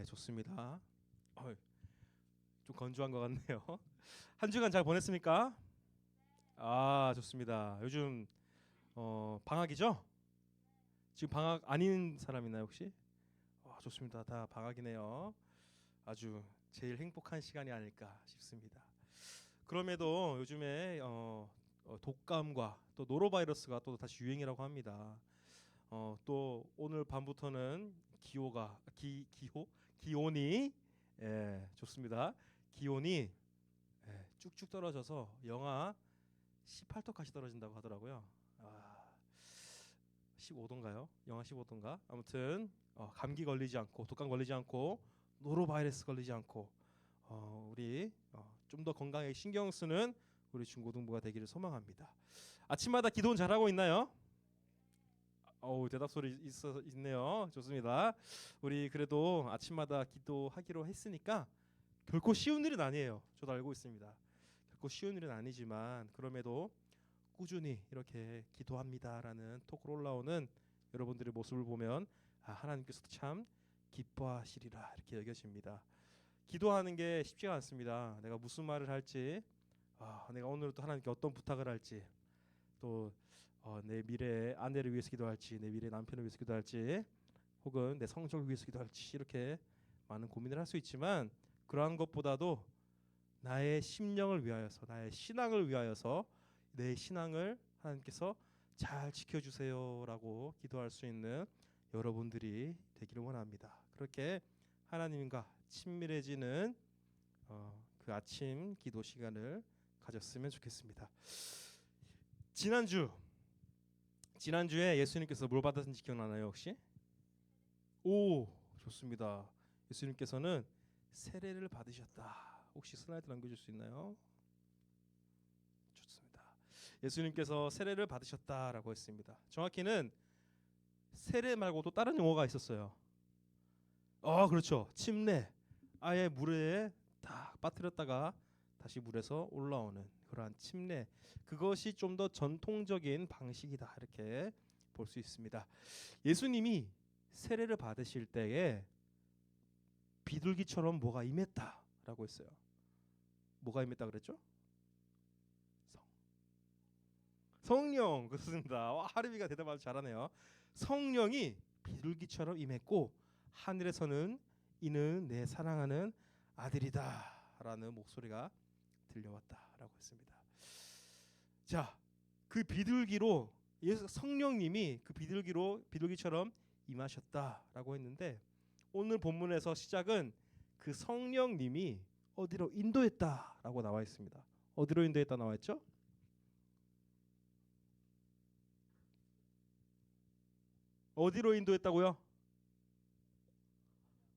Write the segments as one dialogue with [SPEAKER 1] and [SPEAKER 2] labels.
[SPEAKER 1] 네, 좋습니다. 좀 건조한 것 같네요. 한 주간 잘 보냈습니까? 아, 좋습니다. 요즘 방학이죠? 지금 방학 아닌 사람 있나요 혹시? 좋습니다. 다 방학이네요. 아주 제일 행복한 시간이 아닐까 싶습니다. 그럼에도 요즘에 독감과 또 노로바이러스가 또 다시 유행이라고 합니다. 또 오늘 밤부터는 기온이 좋습니다. 기온이 쭉쭉 떨어져서 영하 18도까지 떨어진다고 하더라고요. 15도인가요? 영하 15도인가? 아무튼 감기 걸리지 않고 독감 걸리지 않고 노로바이러스 걸리지 않고 우리 좀 더 건강에 신경 쓰는 우리 중고등부가 되기를 소망합니다. 아침마다 기도는 잘하고 있나요? 대답 소리 있네요. 좋습니다. 우리 그래도 아침마다 기도하기로 했으니까 결코 쉬운 일은 아니에요. 저도 알고 있습니다. 결코 쉬운 일은 아니지만 그럼에도 꾸준히 이렇게 기도합니다라는 톡으로 올라오는 여러분들의 모습을 보면 하나님께서도 참 기뻐하시리라 이렇게 여겨집니다. 기도하는 게 쉽지가 않습니다. 내가 무슨 말을 할지, 내가 오늘 또 하나님께 어떤 부탁을 할지, 또 내 미래 아내를 위해서 기도할지, 내 미래 남편을 위해서 기도할지, 혹은 내 성적을 위해서 기도할지 이렇게 많은 고민을 할 수 있지만 그러한 것보다도 나의 심령을 위하여서, 나의 신앙을 위하여서 내 신앙을 하나님께서 잘 지켜주세요라고 기도할 수 있는 여러분들이 되기를 원합니다. 그렇게 하나님과 친밀해지는 그 아침 기도 시간을 가졌으면 좋겠습니다. 지난주에 예수님께서 뭘 받았는지 기억나나요 혹시? 오, 좋습니다. 예수님께서는 세례를 받으셨다. 혹시 슬라이드 남겨줄 수 있나요? 좋습니다. 예수님께서 세례를 받으셨다라고 했습니다. 정확히는 세례 말고도 다른 용어가 있었어요. 그렇죠. 침례. 아예 물에 다 빠뜨렸다가 다시 물에서 올라오는 그러한 침례. 그것이 좀 더 전통적인 방식이다 이렇게 볼 수 있습니다. 예수님이 세례를 받으실 때에 비둘기처럼 뭐가 임했다라고 했어요. 뭐가 임했다 그랬죠? 성령. 그렇습니다. 하림이가 대답 아주 잘하네요. 성령이 비둘기처럼 임했고 하늘에서는 이는 내 사랑하는 아들이다라는 목소리가 들려왔다라고 했습니다. 자, 그 비둘기로 성령님이 그 비둘기처럼 임하셨다라고 했는데 오늘 본문에서 시작은 그 성령님이 어디로 인도했다라고 나와 있습니다. 어디로 인도했다 나와 있죠? 어디로 인도했다고요?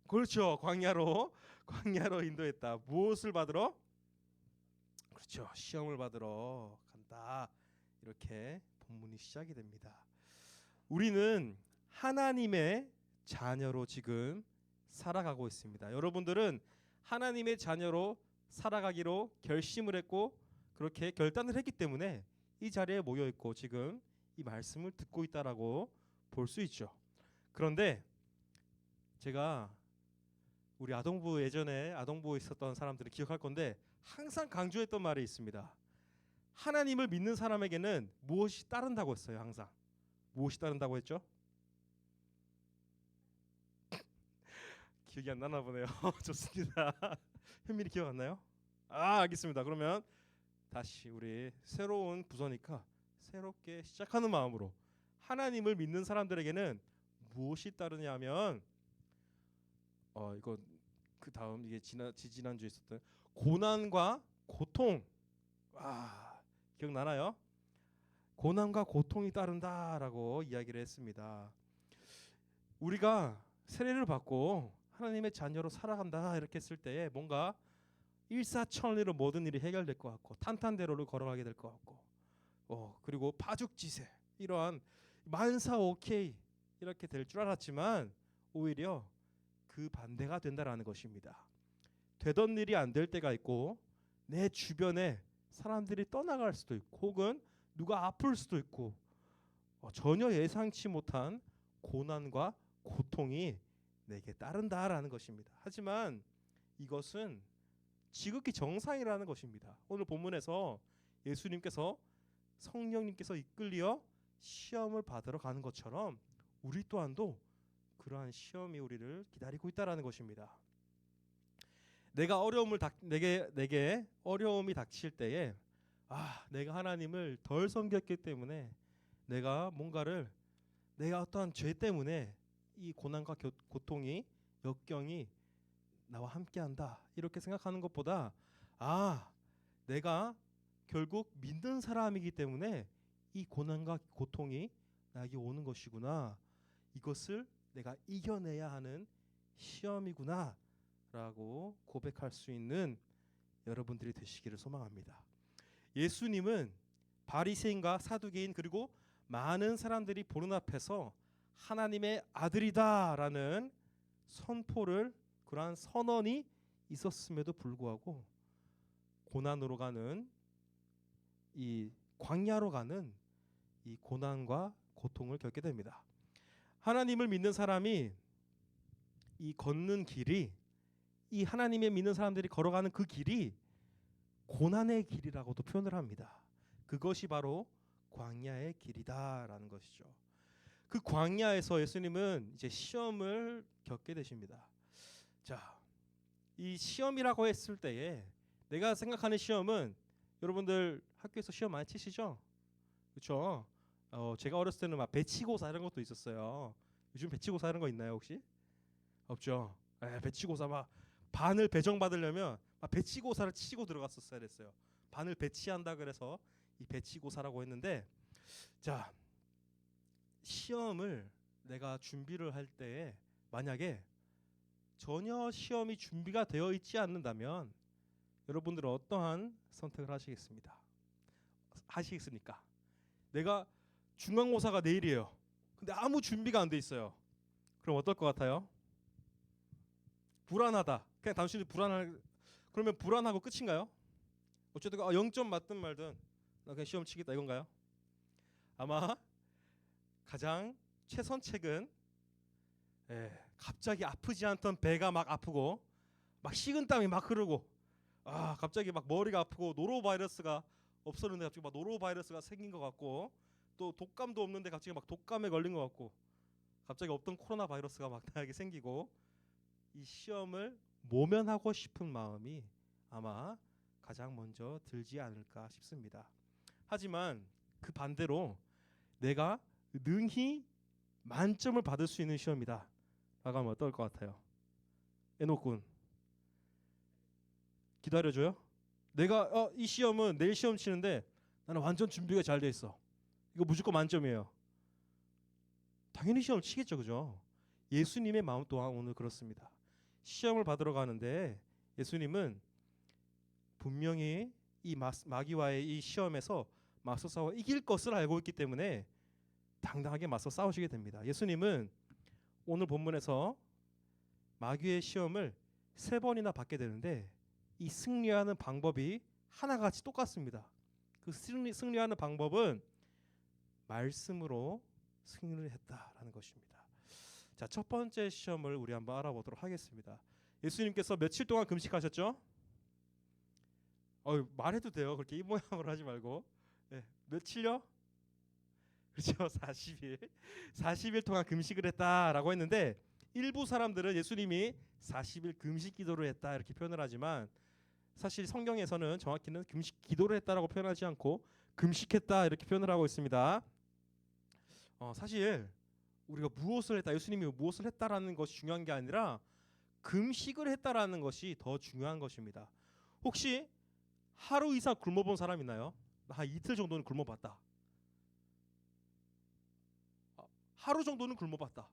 [SPEAKER 1] 그렇죠. 광야로 인도했다. 무엇을 받으러? 그렇죠. 시험을 받으러 간다. 이렇게 본문이 시작이 됩니다. 우리는 하나님의 자녀로 지금 살아가고 있습니다. 여러분들은 하나님의 자녀로 살아가기로 결심을 했고 그렇게 결단을 했기 때문에 이 자리에 모여 있고 지금 이 말씀을 듣고 있다라고 볼 수 있죠. 그런데 제가 우리 예전에 아동부에 있었던 사람들은 기억할 건데 항상 강조했던 말이 있습니다. 하나님을 믿는 사람에게는 무엇이 따른다고 했어요. 항상 무엇이 따른다고 했죠? 기억이 안 나나 보네요. 좋습니다. 현민이 기억 안 나요? 알겠습니다. 그러면 다시 우리 새로운 부서니까 새롭게 시작하는 마음으로 하나님을 믿는 사람들에게는 무엇이 따르냐면 이거 그 다음 이게 지난주에 있었던 고난과 고통. 기억나나요? 고난과 고통이 따른다라고 이야기를 했습니다. 우리가 세례를 받고 하나님의 자녀로 살아간다 이렇게 했을 때에 뭔가 일사천리로 모든 일이 해결될 것 같고 탄탄대로를 걸어가게 될 것 같고 그리고 파죽지세 이러한 만사 오케이 이렇게 될 줄 알았지만 오히려 그 반대가 된다라는 것입니다. 되던 일이 안 될 때가 있고 내 주변에 사람들이 떠나갈 수도 있고 혹은 누가 아플 수도 있고 전혀 예상치 못한 고난과 고통이 내게 따른다라는 것입니다. 하지만 이것은 지극히 정상이라는 것입니다. 오늘 본문에서 예수님께서 성령님께서 이끌려 시험을 받으러 가는 것처럼 우리 또한도 그러한 시험이 우리를 기다리고 있다라는 것입니다. 내가 내게 어려움이 닥칠 때에 내가 하나님을 덜 섬겼기 때문에 내가 어떠한 죄 때문에 이 고난과 고통이 역경이 나와 함께한다 이렇게 생각하는 것보다 내가 결국 믿는 사람이기 때문에 이 고난과 고통이 나에게 오는 것이구나, 이것을 내가 이겨내야 하는 시험이구나 라고 고백할 수 있는 여러분들이 되시기를 소망합니다. 예수님은 바리새인과 사두개인 그리고 많은 사람들이 보는 앞에서 하나님의 아들이다라는 그러한 선언이 있었음에도 불구하고 고난으로 가는 이 광야로 가는 이 고난과 고통을 겪게 됩니다. 하나님을 믿는 사람이 이 걷는 길이, 이 하나님의 믿는 사람들이 걸어가는 그 길이 고난의 길이라고도 표현을 합니다. 그것이 바로 광야의 길이다라는 것이죠. 그 광야에서 예수님은 이제 시험을 겪게 되십니다. 자, 이 시험이라고 했을 때에 내가 생각하는 시험은, 여러분들 학교에서 시험 많이 치시죠? 그렇죠? 제가 어렸을 때는 막 배치고사 이런 것도 있었어요. 요즘 배치고사 이런 거 있나요 혹시? 없죠. 배치고사 막 반을 배정받으려면 막 배치고사를 치고 들어갔었어야 됐어요. 반을 배치한다 그래서 이 배치고사라고 했는데, 자, 시험을 내가 준비를 할 때에 만약에 전혀 시험이 준비가 되어 있지 않는다면 여러분들은 어떠한 선택을 하시겠습니까? 내가 중간고사가 내일이에요. 근데 아무 준비가 안 돼 있어요. 그럼 어떨 것 같아요? 불안하다. 그냥 단순히 그러면 불안하고 끝인가요? 어쨌든 0점 맞든 말든 나 그냥 시험 치겠다 이건가요? 아마 가장 최선책은 갑자기 아프지 않던 배가 막 아프고 막 식은땀이 막 흐르고 갑자기 막 머리가 아프고 노로바이러스가 없었는데 갑자기 막 노로바이러스가 생긴 것 같고, 또 독감도 없는데 갑자기 막 독감에 걸린 것 같고, 갑자기 없던 코로나 바이러스가 막 나에게 생기고, 이 시험을 모면하고 싶은 마음이 아마 가장 먼저 들지 않을까 싶습니다. 하지만 그 반대로 내가 능히 만점을 받을 수 있는 시험이다 라고 하면 어떨 것 같아요? 에녹군 기다려줘요? 내가 이 시험은 내일 시험 치는데 나는 완전 준비가 잘 돼 있어, 이거 무조건 만점이에요. 당연히 시험을 치겠죠, 그죠? 예수님의 마음 또한 오늘 그렇습니다. 시험을 받으러 가는데 예수님은 분명히 이 마귀와의 이 시험에서 맞서 싸워 이길 것을 알고 있기 때문에 당당하게 맞서 싸우시게 됩니다. 예수님은 오늘 본문에서 마귀의 시험을 3번이나 받게 되는데 이 승리하는 방법이 하나같이 똑같습니다. 그 승리하는 방법은 말씀으로 승리를 했다라는 것입니다. 자, 첫 번째 시험을 우리 한번 알아보도록 하겠습니다. 예수님께서 며칠 동안 금식하셨죠? 말해도 돼요. 그렇게 이 모양으로 하지 말고. 며칠요? 그렇죠. 40일. 40일 동안 금식을 했다라고 했는데, 일부 사람들은 예수님이 40일 금식 기도를 했다 이렇게 표현을 하지만, 사실 성경에서는 정확히는 금식 기도를 했다라고 표현하지 않고 금식했다 이렇게 표현을 하고 있습니다. 사실 우리가 무엇을 했다, 예수님이 무엇을 했다라는 것이 중요한 게 아니라 금식을 했다라는 것이 더 중요한 것입니다. 혹시 하루 이상 굶어본 사람 있나요? 한 이틀 정도는 굶어봤다. 하루 정도는 굶어봤다.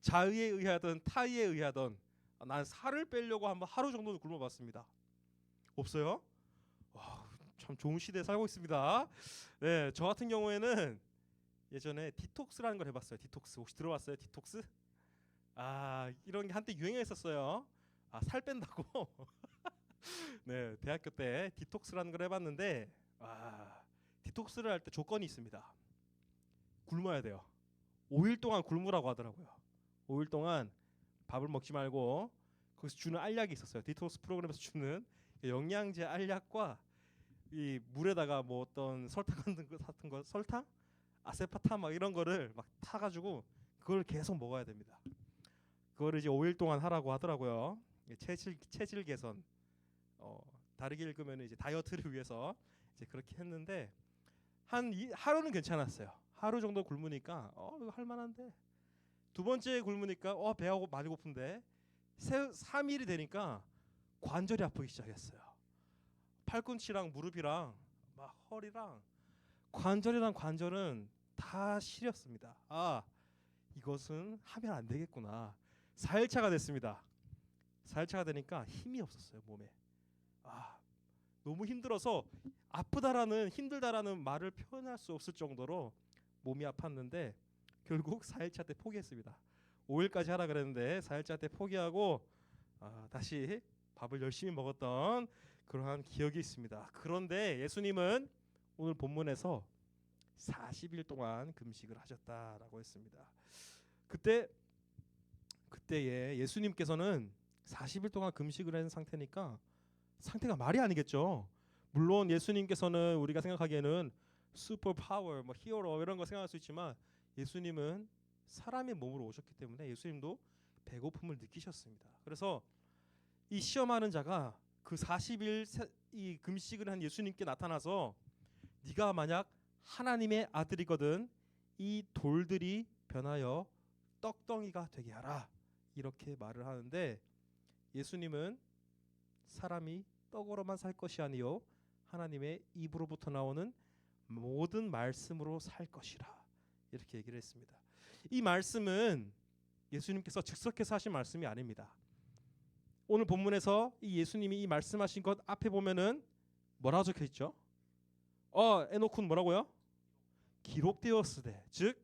[SPEAKER 1] 자의에 의하든 타의에 의하든 난 살을 빼려고 한번 하루 정도는 굶어봤습니다. 없어요? 참 좋은 시대에 살고 있습니다. 네, 저 같은 경우에는 예전에 디톡스라는 걸 해봤어요. 디톡스 혹시 들어봤어요? 디톡스? 이런 게 한때 유행했었어요. 살 뺀다고. 네, 대학교 때 디톡스라는 걸 해봤는데, 디톡스를 할 때 조건이 있습니다. 굶어야 돼요. 5일 동안 굶으라고 하더라고요. 5일 동안 밥을 먹지 말고 거기서 주는 알약이 있었어요. 디톡스 프로그램에서 주는 영양제 알약과 이 물에다가 뭐 어떤 설탕 같은 거 설탕, 아세파탐 막 이런 거를 막 타가지고 그걸 계속 먹어야 됩니다. 그거를 이제 5일 동안 하라고 하더라고요. 체질 개선. 다르게 읽으면 이제 다이어트를 위해서 이제 그렇게 했는데 하루는 괜찮았어요. 하루 정도 굶으니까 이거 할 만한데. 두 번째 굶으니까 배가 많이 고픈데 3일이 되니까 관절이 아프기 시작했어요. 팔꿈치랑 무릎이랑 막 허리랑 관절은 다 시렸습니다. 이것은 하면 안 되겠구나. 4일차가 됐습니다. 4일차가 되니까 힘이 없었어요, 몸에. 너무 힘들어서 아프다라는 힘들다라는 말을 표현할 수 없을 정도로 몸이 아팠는데 결국 4일차 때 포기했습니다. 5일까지 하라 그랬는데 4일차 때 포기하고 다시 밥을 열심히 먹었던 그러한 기억이 있습니다. 그런데 예수님은 오늘 본문에서 40일 동안 금식을 하셨다라고 했습니다. 그때에 예수님께서는 40일 동안 금식을 한 상태니까 상태가 말이 아니겠죠. 물론 예수님께서는 우리가 생각하기에는 슈퍼 파워, 뭐 히어로 이런 거 생각할 수 있지만 예수님은 사람의 몸으로 오셨기 때문에 예수님도 배고픔을 느끼셨습니다. 그래서 이 시험하는 자가 그 40일 이 금식을 한 예수님께 나타나서 네가 만약 하나님의 아들이거든 이 돌들이 변하여 떡덩이가 되게 하라 이렇게 말을 하는데 예수님은 사람이 떡으로만 살 것이 아니요 하나님의 입으로부터 나오는 모든 말씀으로 살 것이라 이렇게 얘기를 했습니다. 이 말씀은 예수님께서 즉석해서 하신 말씀이 아닙니다. 오늘 본문에서 이 예수님이 이 말씀하신 것 앞에 보면은 뭐라고 적혀 있죠? 에노크는 뭐라고요? 기록되었으되, 즉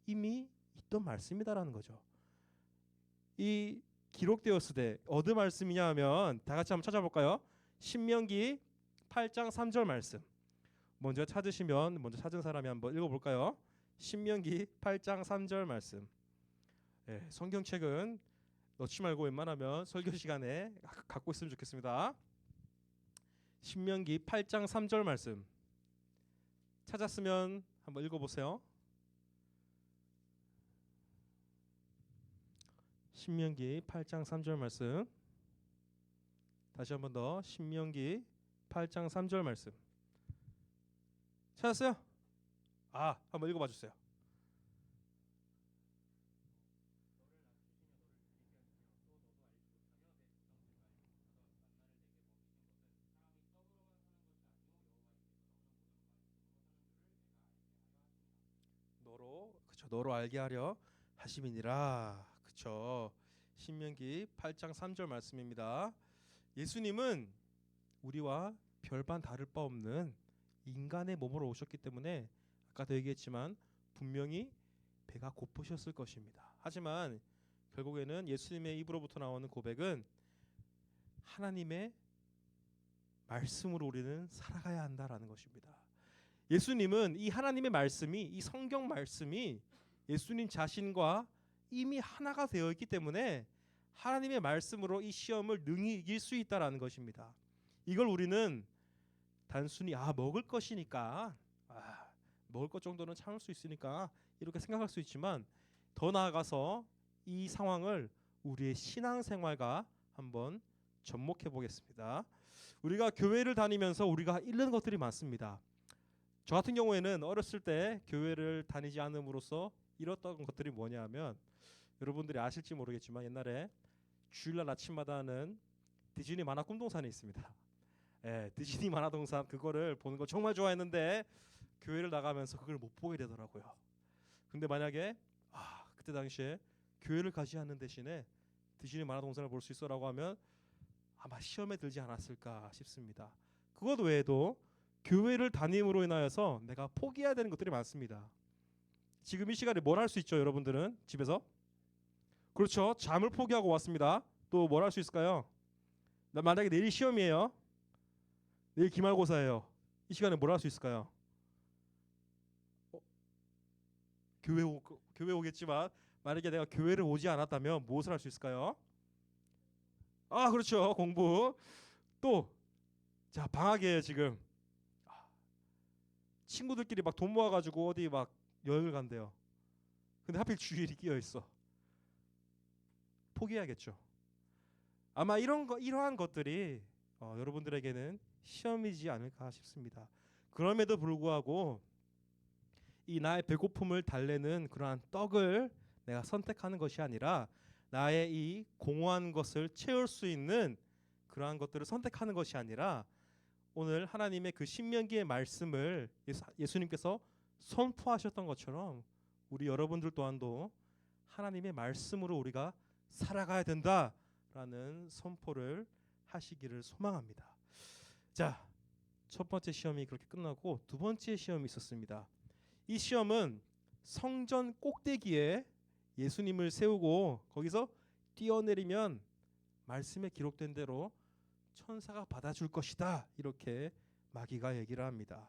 [SPEAKER 1] 이미 있던 말씀이다라는 거죠. 이 기록되었으되 어느 말씀이냐 하면 다 같이 한번 찾아볼까요? 신명기 8장 3절 말씀. 먼저 찾은 사람이 한번 읽어볼까요? 신명기 8장 3절 말씀. 성경책은 넣지 말고 웬만하면 설교 시간에 갖고 있으면 좋겠습니다. 신명기 8장 3절 말씀 찾았으면 한번 읽어보세요. 신명기 8장 3절 말씀 다시 한번 더 신명기 8장 3절 말씀 찾았어요? 한번 읽어봐 주세요. 너로 알게 하려 하심이니라. 그렇죠. 신명기 8장 3절 말씀입니다. 예수님은 우리와 별반 다를 바 없는 인간의 몸으로 오셨기 때문에 아까도 얘기했지만 분명히 배가 고프셨을 것입니다. 하지만 결국에는 예수님의 입으로부터 나오는 고백은 하나님의 말씀으로 우리는 살아가야 한다라는 것입니다. 예수님은 이 하나님의 말씀이 이 성경 말씀이 예수님 자신과 이미 하나가 되어 있기 때문에 하나님의 말씀으로 이 시험을 능히 이길 수 있다라는 것입니다. 이걸 우리는 단순히 먹을 것이니까 먹을 것 정도는 참을 수 있으니까 이렇게 생각할 수 있지만 더 나아가서 이 상황을 우리의 신앙생활과 한번 접목해 보겠습니다. 우리가 교회를 다니면서 우리가 잃는 것들이 많습니다. 저 같은 경우에는 어렸을 때 교회를 다니지 않음으로써 잃었던 것들이 뭐냐 하면 여러분들이 아실지 모르겠지만 옛날에 주일날 아침마다 하는 디즈니 만화 꿈동산이 있습니다. 디즈니 만화 동산 그거를 보는 거 정말 좋아했는데 교회를 나가면서 그걸 못 보게 되더라고요. 근데 만약에 그때 당시에 교회를 가지 않는 대신에 디즈니 만화 동산을 볼 수 있어라고 하면 아마 시험에 들지 않았을까 싶습니다. 그것 외에도 교회를 다님으로 인하여서 내가 포기해야 되는 것들이 많습니다. 지금 이 시간에 뭘 할 수 있죠, 여러분들은 집에서? 그렇죠. 잠을 포기하고 왔습니다. 또 뭘 할 수 있을까요? 만약에 내일 시험이에요. 내일 기말고사예요. 이 시간에 뭘 할 수 있을까요? 교회 오겠지만 만약에 내가 교회를 오지 않았다면 무엇을 할 수 있을까요? 아, 그렇죠. 공부. 또 자, 방학이에요, 지금. 친구들끼리 막 돈 모아가지고 어디 막 여행을 간대요. 근데 하필 주일이 끼어 있어. 포기해야겠죠. 아마 이러한 것들이 여러분들에게는 시험이지 않을까 싶습니다. 그럼에도 불구하고 이 나의 배고픔을 달래는 그러한 떡을 내가 선택하는 것이 아니라 나의 이 공허한 것을 채울 수 있는 그러한 것들을 선택하는 것이 아니라 오늘 하나님의 그 신명기의 말씀을 예수님께서 선포하셨던 것처럼 우리 여러분들 또한도 하나님의 말씀으로 우리가 살아가야 된다라는 선포를 하시기를 소망합니다. 자, 첫 번째 시험이 그렇게 끝나고 두 번째 시험이 있었습니다. 이 시험은 성전 꼭대기에 예수님을 세우고 거기서 뛰어내리면 말씀에 기록된 대로 천사가 받아줄 것이다, 이렇게 마귀가 얘기를 합니다.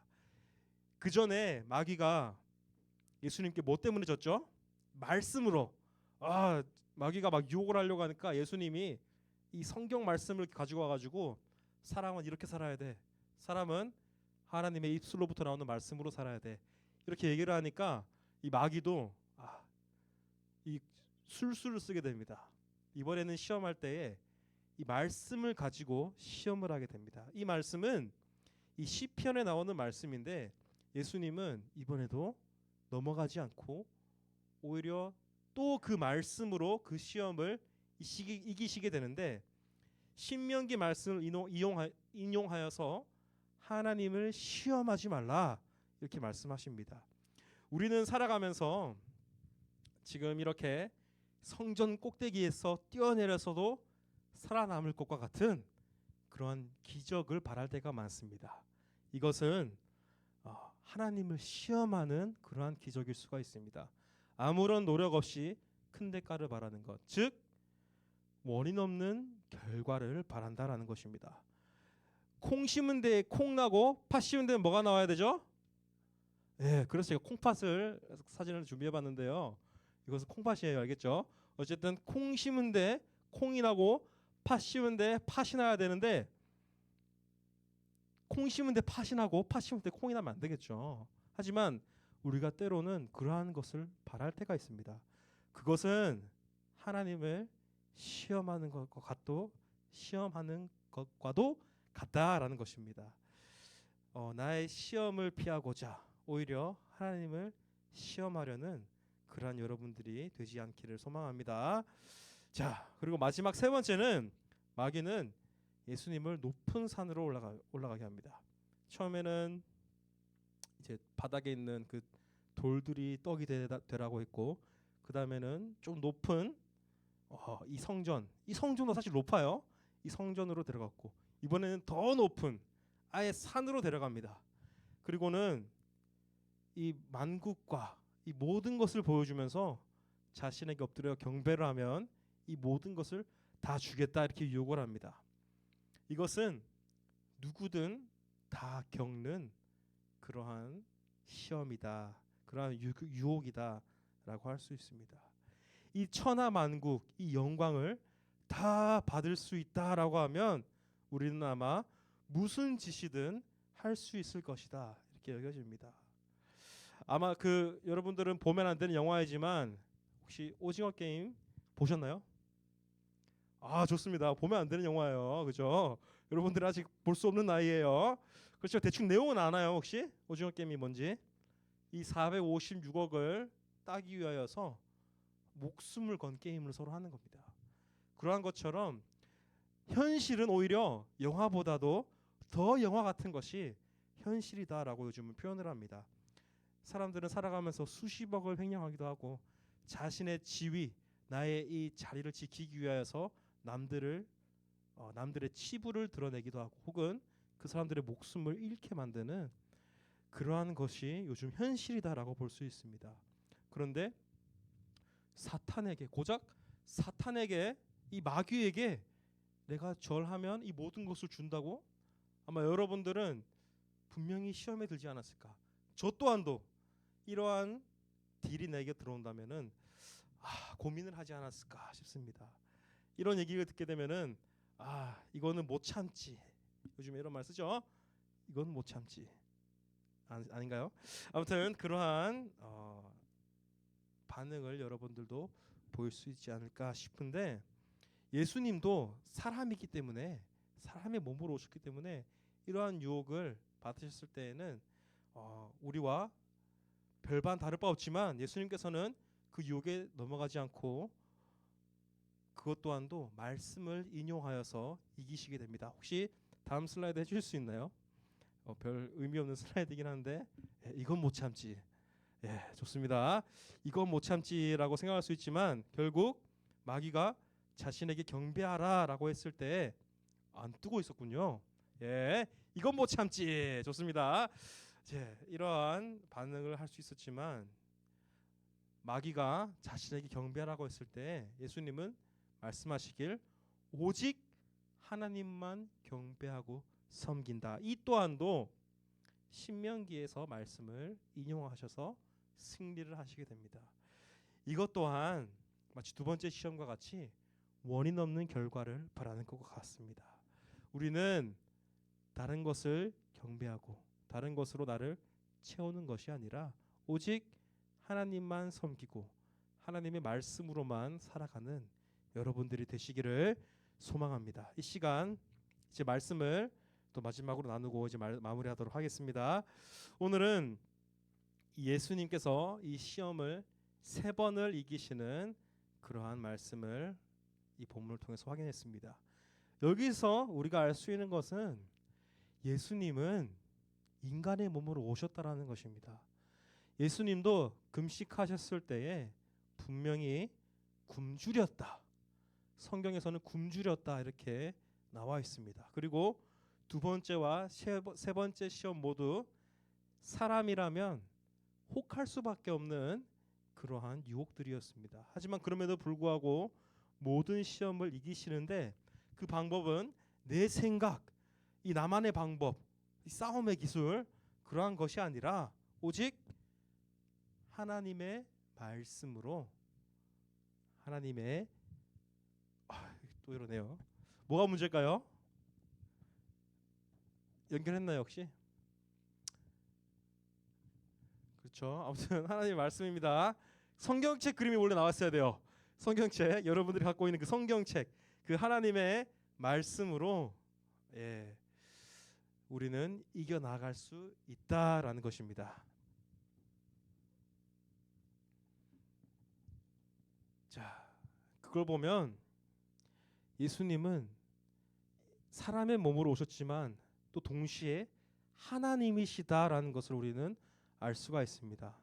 [SPEAKER 1] 그 전에 마귀가 예수님께 뭐 때문에 졌죠? 말씀으로. 마귀가 막 유혹을 하려고 하니까 예수님이 이 성경 말씀을 가지고 와가지고 사람은 이렇게 살아야 돼, 사람은 하나님의 입술로부터 나오는 말씀으로 살아야 돼, 이렇게 얘기를 하니까 이 마귀도 이 술수를 쓰게 됩니다. 이번에는 시험할 때에 이 말씀을 가지고 시험을 하게 됩니다. 이 말씀은 이 시편에 나오는 말씀인데 예수님은 이번에도 넘어가지 않고 오히려 또 그 말씀으로 그 시험을 이기시게 되는데, 신명기 말씀을 인용하여서 하나님을 시험하지 말라, 이렇게 말씀하십니다. 우리는 살아가면서 지금 이렇게 성전 꼭대기에서 뛰어내려서도 살아남을 것과 같은 그러한 기적을 바랄 때가 많습니다. 이것은 하나님을 시험하는 그러한 기적일 수가 있습니다. 아무런 노력 없이 큰 대가를 바라는 것, 즉 원인 없는 결과를 바란다라는 것입니다. 콩 심은 데에 콩 나고 팥 심은 데에 뭐가 나와야 되죠? 네, 그래서 제가 콩팥을 사진을 준비해봤는데요. 이것은 콩팥이에요, 알겠죠? 어쨌든 콩 심은 데 콩이 나고 팥 심은 데 팥이 나야 되는데 콩 심은 데 팥이 나고 팥 심은 데 콩이 나면 안 되겠죠. 하지만 우리가 때로는 그러한 것을 바랄 때가 있습니다. 그것은 하나님을 시험하는 것과도 같다라는 것입니다. 나의 시험을 피하고자 오히려 하나님을 시험하려는 그러한 여러분들이 되지 않기를 소망합니다. 자, 그리고 마지막 세 번째는 마귀는 예수님을 높은 산으로 올라가게 합니다. 처음에는 이제 바닥에 있는 그 돌들이 떡이 되라고 했고, 그 다음에는 좀 높은 이 성전도 사실 높아요. 이 성전으로 데려갔고, 이번에는 더 높은 아예 산으로 데려갑니다. 그리고는 이 만국과 이 모든 것을 보여주면서 자신에게 엎드려 경배를 하면 이 모든 것을 다 주겠다, 이렇게 유혹을 합니다. 이것은 누구든 다 겪는 그러한 시험이다, 그러한 유혹이다라고 할 수 있습니다. 이 천하 만국, 이 영광을 다 받을 수 있다라고 하면 우리는 아마 무슨 짓이든 할 수 있을 것이다, 이렇게 여겨집니다. 아마 여러분들은 보면 안 되는 영화이지만 혹시 오징어 게임 보셨나요? 좋습니다. 보면 안 되는 영화예요, 그죠? 여러분들 아직 볼 수 없는 나이예요. 그렇죠? 대충 내용은 아나요, 혹시? 오징어 게임이 뭔지? 이 456억을 따기 위하여서 목숨을 건 게임을 서로 하는 겁니다. 그러한 것처럼 현실은 오히려 영화보다도 더 영화 같은 것이 현실이다라고 요즘은 표현을 합니다. 사람들은 살아가면서 수십억을 횡령하기도 하고 자신의 지위, 나의 이 자리를 지키기 위하여서 남들의 치부를 드러내기도 하고 혹은 그 사람들의 목숨을 잃게 만드는 그러한 것이 요즘 현실이다라고 볼 수 있습니다. 그런데 고작 사탄에게, 이 마귀에게 내가 절하면 이 모든 것을 준다고? 아마 여러분들은 분명히 시험에 들지 않았을까. 저 또한도 이러한 딜이 내게 들어온다면은 고민을 하지 않았을까 싶습니다. 이런 얘기를 듣게 되면은 이거는 못 참지. 요즘에 이런 말 쓰죠. 이건 못 참지. 아닌가요? 아무튼 그러한 반응을 여러분들도 보일 수 있지 않을까 싶은데, 예수님도 사람이기 때문에, 사람의 몸으로 오셨기 때문에 이러한 유혹을 받으셨을 때에는 우리와 별반 다를 바 없지만 예수님께서는 그 유혹에 넘어가지 않고 그것 또한도 말씀을 인용하여서 이기시게 됩니다. 혹시 다음 슬라이드 해주실 수 있나요? 별 의미 없는 슬라이드이긴 한데 이건 못 참지. 좋습니다. 이건 못 참지라고 생각할 수 있지만 결국 마귀가 자신에게 경배하라라고 했을 때 안 뜨고 있었군요. 이건 못 참지. 좋습니다. 이러한 반응을 할 수 있었지만 마귀가 자신에게 경배하라고 했을 때 예수님은 말씀하시길 오직 하나님만 경배하고 섬긴다. 이 또한도 신명기에서 말씀을 인용하셔서 승리를 하시게 됩니다. 이것 또한 마치 두 번째 시험과 같이 원인 없는 결과를 바라는 것 같습니다. 우리는 다른 것을 경배하고 다른 것으로 나를 채우는 것이 아니라 오직 하나님만 섬기고 하나님의 말씀으로만 살아가는 여러분들이 되시기를 소망합니다. 이 시간 이제 말씀을 또 마지막으로 나누고 이제 마무리하도록 하겠습니다. 오늘은 예수님께서 이 시험을 3번을 이기시는 그러한 말씀을 이 본문을 통해서 확인했습니다. 여기서 우리가 알 수 있는 것은 예수님은 인간의 몸으로 오셨다라는 것입니다. 예수님도 금식하셨을 때에 분명히 굶주렸다. 성경에서는 굶주렸다 이렇게 나와 있습니다. 그리고 두 번째와 세 번째 시험 모두 사람이라면 혹할 수밖에 없는 그러한 유혹들이었습니다. 하지만 그럼에도 불구하고 모든 시험을 이기시는데 그 방법은 내 생각, 이 나만의 방법, 이 싸움의 기술 그러한 것이 아니라 오직 하나님의 말씀으로 하나님의 또 이러네요. 뭐가 문제일까요? 연결했나요 혹시? 그렇죠. 아무튼 하나님의 말씀입니다. 성경책 그림이 원래 나왔어야 돼요. 성경책 여러분들이 갖고 있는 그 성경책 그 하나님의 말씀으로 우리는 이겨 나갈 수 있다라는 것입니다. 자, 그걸 보면 예수님은 사람의 몸으로 오셨지만 또 동시에 하나님이시다라는 것을 우리는 알 수가 있습니다.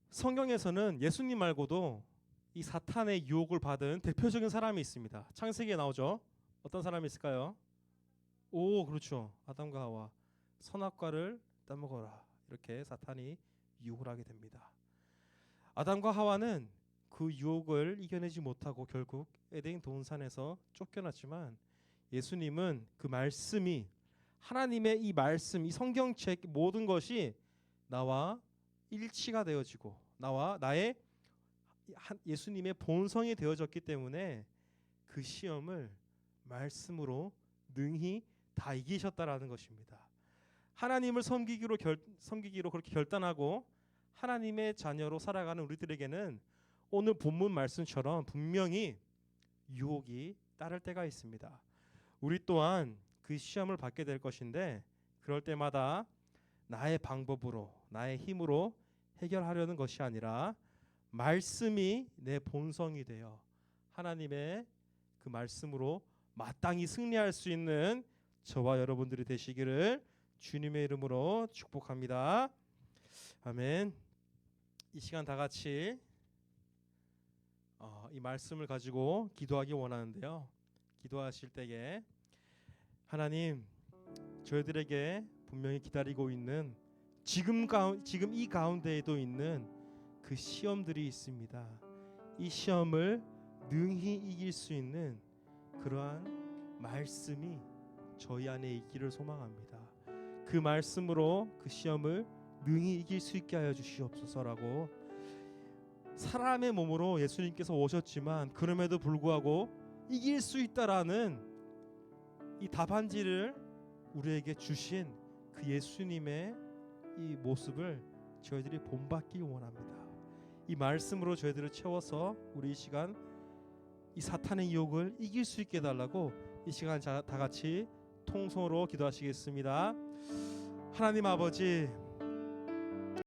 [SPEAKER 1] 성경에서는 예수님 말고도 이 사탄의 유혹을 받은 대표적인 사람이 있습니다. 창세기에 나오죠. 어떤 사람이 있을까요? 그렇죠. 아담과 하와 선악과를 따먹어라. 이렇게 사탄이 유혹을 하게 됩니다. 아담과 하와는 그 유혹을 이겨내지 못하고 결국 에덴 동산에서 쫓겨났지만 예수님은 그 말씀이 하나님의 이 말씀, 이 성경책 모든 것이 나와 일치가 되어지고 나의 예수님의 본성이 되어졌기 때문에 그 시험을 말씀으로 능히 다 이기셨다라는 것입니다. 하나님을 섬기기로 그렇게 결단하고 하나님의 자녀로 살아가는 우리들에게는 오늘 본문 말씀처럼 분명히 유혹이 따를 때가 있습니다. 우리 또한 그 시험을 받게 될 것인데 그럴 때마다 나의 방법으로 나의 힘으로 해결하려는 것이 아니라 말씀이 내 본성이 되어 하나님의 그 말씀으로 마땅히 승리할 수 있는 저와 여러분들이 되시기를 주님의 이름으로 축복합니다. 아멘. 이 시간 다 같이 이 말씀을 가지고 기도하기 원하는데요. 기도하실 때에 하나님, 저희들에게 분명히 기다리고 있는 지금 이 가운데에도 있는 그 시험들이 있습니다. 이 시험을 능히 이길 수 있는 그러한 말씀이 저희 안에 있기를 소망합니다. 그 말씀으로 그 시험을 능히 이길 수 있게 하여 주시옵소서라고. 사람의 몸으로 예수님께서 오셨지만 그럼에도 불구하고 이길 수 있다라는 이 답안지를 우리에게 주신 그 예수님의 이 모습을 저희들이 본받기 원합니다. 이 말씀으로 저희들을 채워서 우리 이 시간 이 사탄의 유혹을 이길 수 있게 해달라고 이 시간 다 같이 통성으로 기도하시겠습니다. 하나님 아버지,